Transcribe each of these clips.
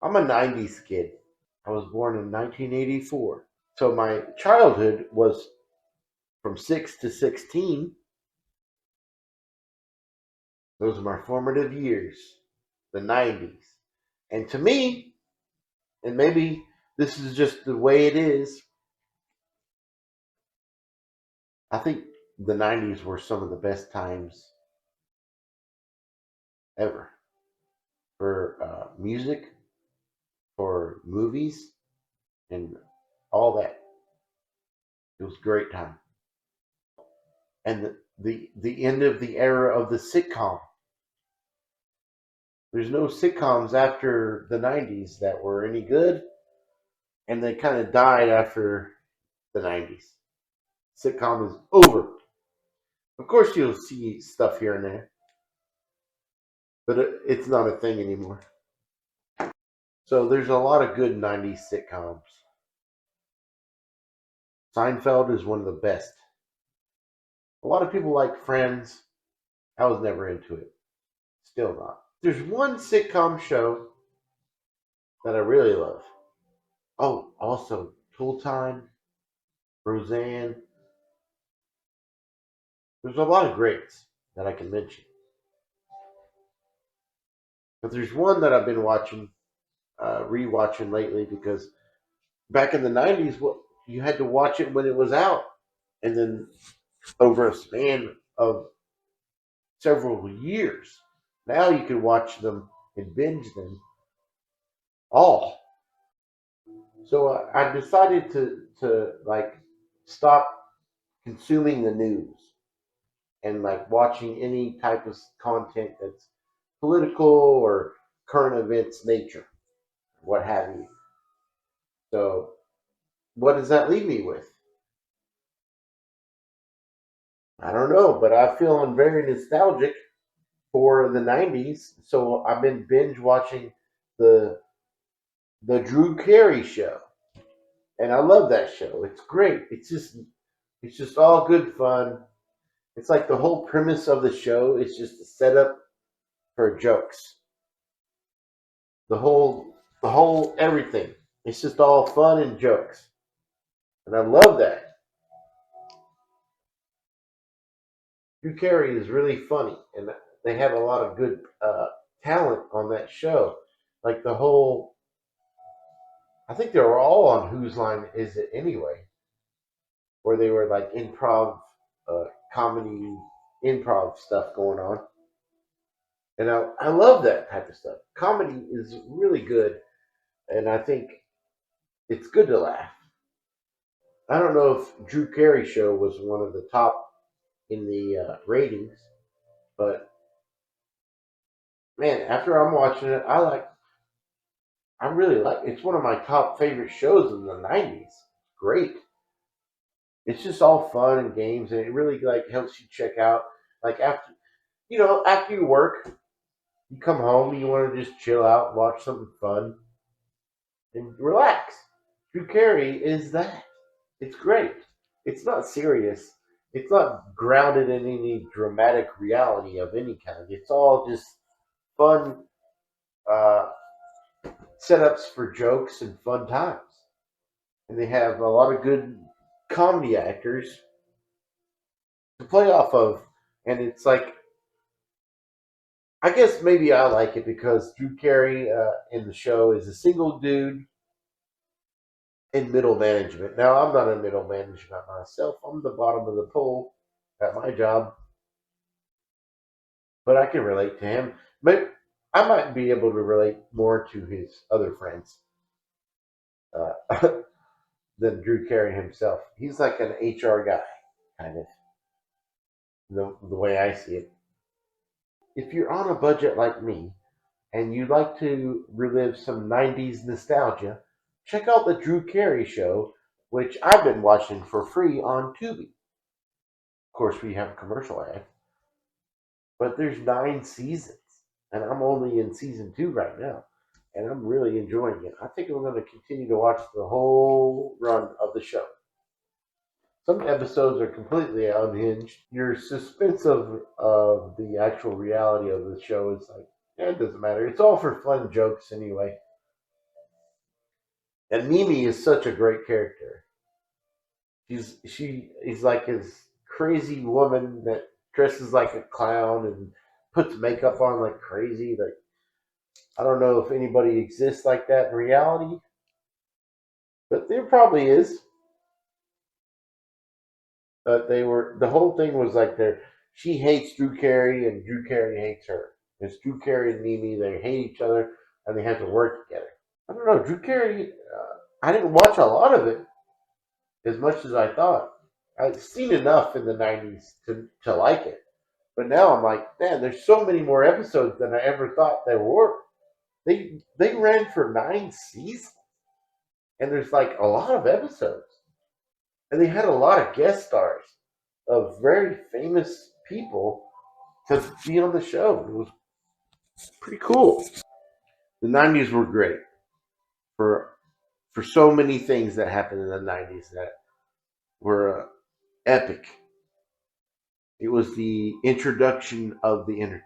I'm a 90s kid. I was born in 1984. So my childhood was from 6 to 16. Those are my formative years, the 90s. And to me, and maybe this is just the way it is, I think the 90s were some of the best times ever for music, for movies, and all that. It was a great time. And the end of the era of the sitcom. There's no sitcoms after the 90s that were any good, and they kind of died after the 90s. Sitcom is over. Of course, you'll see stuff here and there, but it's not a thing anymore. So there's a lot of good 90s sitcoms. Seinfeld is one of the best. A lot of people like Friends. I was never into it. Still not. There's one sitcom show that I really love. Oh, also Tool Time, Roseanne. There's a lot of greats that I can mention. But there's one that I've been watching, rewatching lately because back in the 90s, what you had to watch it when it was out. And then over a span of several years, now you can watch them and binge them all. So I decided to like stop consuming the news and like watching any type of content that's political or current events nature, what have you. So what does that leave me with? I don't know, but I'm feeling very nostalgic for the 90s. So I've been binge watching the the Drew Carey show. And I love that show. It's great. It's just all good fun. It's like the whole premise of the show is just a setup for jokes. The whole everything. It's just all fun and jokes. And I love that. Drew Carey is really funny and they have a lot of good talent on that show. Like the whole I think they were all on Whose Line Is It Anyway, where they were like comedy, improv stuff going on. And I love that type of stuff. Comedy is really good, and I think it's good to laugh. I don't know if Drew Carey show was one of the top in the ratings, but man, after I'm watching it, I really like. It's one of my top favorite shows in the '90s. Great. It's just all fun and games, and it really like helps you check out. Like after you work, you come home, you want to just chill out, watch something fun, and relax. Drew Carey is that. It's great. It's not serious. It's not grounded in any dramatic reality of any kind. It's all just fun uh, setups for jokes and fun times. And they have a lot of good comedy actors to play off of. And it's like, I guess maybe I like it because Drew Carey in the show is a single dude in middle management. Now, I'm not in middle management myself. I'm the bottom of the pole at my job, but I can relate to him. But I might be able to relate more to his other friends uh, than Drew Carey himself. He's like an HR guy, kind of, the way I see it. If you're on a budget like me and you'd like to relive some 90s nostalgia, check out the Drew Carey show, which I've been watching for free on Tubi. Of course, we have commercial ads, but there's 9 seasons, and I'm only in season 2 right now, and I'm really enjoying it. I think I'm going to continue to watch the whole run of the show. Some episodes are completely unhinged. Your suspense of the actual reality of the show is like, it doesn't matter. It's all for fun jokes anyway. And Mimi is such a great character. He's like this crazy woman that dresses like a clown and puts makeup on like crazy. Like I don't know if anybody exists like that in reality, but there probably is. But the whole thing was like she hates Drew Carey and Drew Carey hates her. It's Drew Carey and Mimi. They hate each other and they have to work together. I don't know. Drew Carey. I didn't watch a lot of it as much as I thought. I'd seen enough in the '90s to like it, but now I'm like, man, there's so many more episodes than I ever thought there were. They ran for 9 seasons, and there's like a lot of episodes, and they had a lot of guest stars of very famous people to be on the show. It was pretty cool. The '90s were great for so many things that happened in the '90s that were epic. It was the introduction of the internet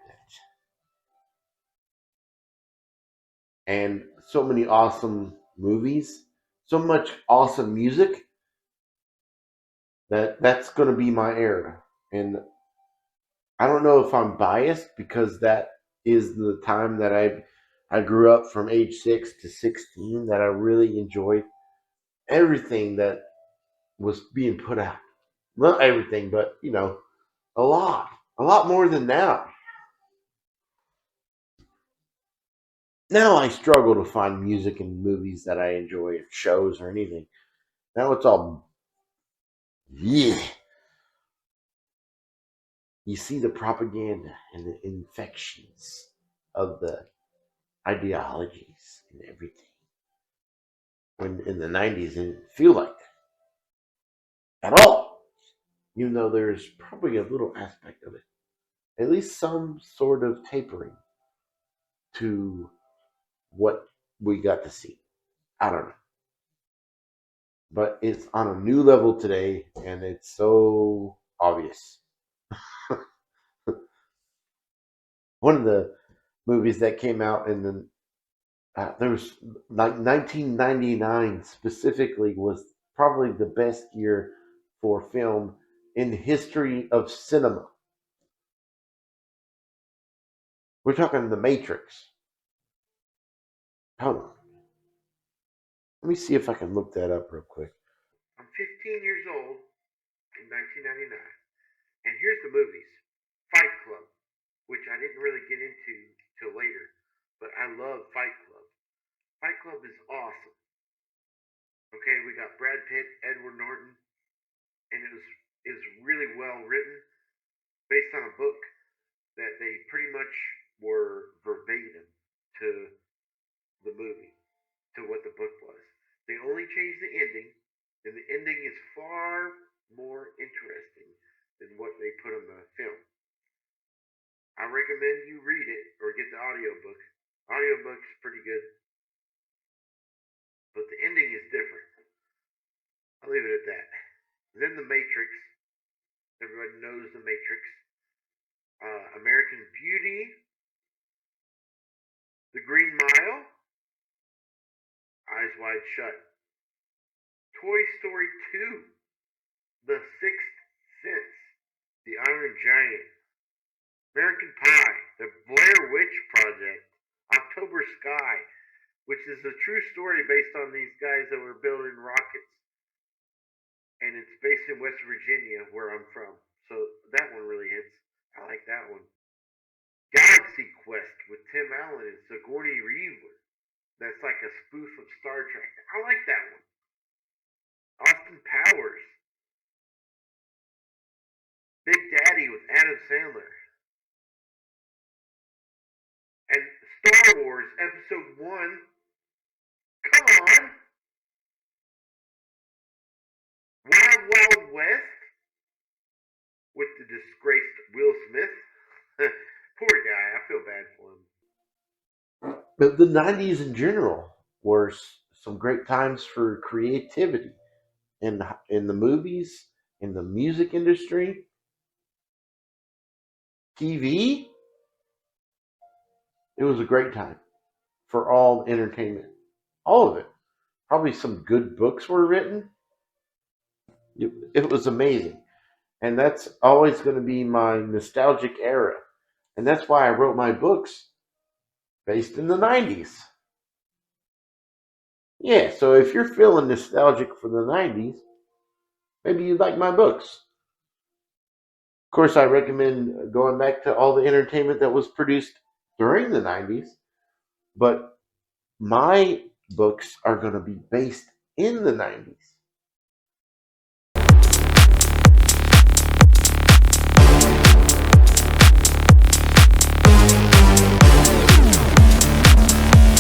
and so many awesome movies, so much awesome music that's going to be my era. And I don't know if I'm biased because that is the time that I grew up from age 6 to 16 that I really enjoyed everything that was being put out. Not everything, but a lot. A lot more than now. Now I struggle to find music in movies that I enjoy, or shows or anything. Now it's all yeah. You see the propaganda and the infections of the ideologies and everything. When in the '90s it didn't feel like that at all. Even though there's probably a little aspect of it. At least some sort of tapering to what we got to see. I don't know. But it's on a new level today and it's so obvious. One of the movies that came out in the there was like 1999 specifically was probably the best year for film in the history of cinema. We're talking The Matrix. Hold on. Let me see if I can look that up real quick. I'm 15 years old in 1999. And here's the movies. Fight Club, which I didn't really get into till later, but I love Fight Club. Fight Club is awesome. Okay, we got Brad Pitt, Edward Norton, and it was really well written, based on a book that they pretty much were verbatim to the movie, to what the book was. They only changed the ending, and the ending is far more interesting than what they put on the film. I recommend you read it or get the audiobook. Audiobook's pretty good, but the ending is different. I'll leave it at that. Then The Matrix. Everybody knows The Matrix. American Beauty, The Green Mile, Eyes Wide Shut, Toy Story 2, The Sixth Sense, The Iron Giant, American Pie, The Blair Witch Project, October Sky, which is a true story based on these guys that were building rockets, and it's based in West Virginia, where I'm from. So that one really hits. I like that one. Galaxy Quest with Tim Allen and Sigourney Weaver. That's like a spoof of Star Trek. I like that one. Austin Powers. Big Daddy with Adam Sandler. And Star Wars Episode 1. Come on. Wild Wild West with the disgraced Will Smith. Poor guy. I feel bad for him. But the '90s in general were some great times for creativity in the movies, in the music industry, TV. It was a great time for all entertainment, all of it. probably some good books were written. It was amazing. And that's always going to be my nostalgic era. And that's why I wrote my books based in the 90s. Yeah, so if you're feeling nostalgic for the 90s, maybe you like my books. Of course, I recommend going back to all the entertainment that was produced during the 90s, but my books are going to be based in the 90s.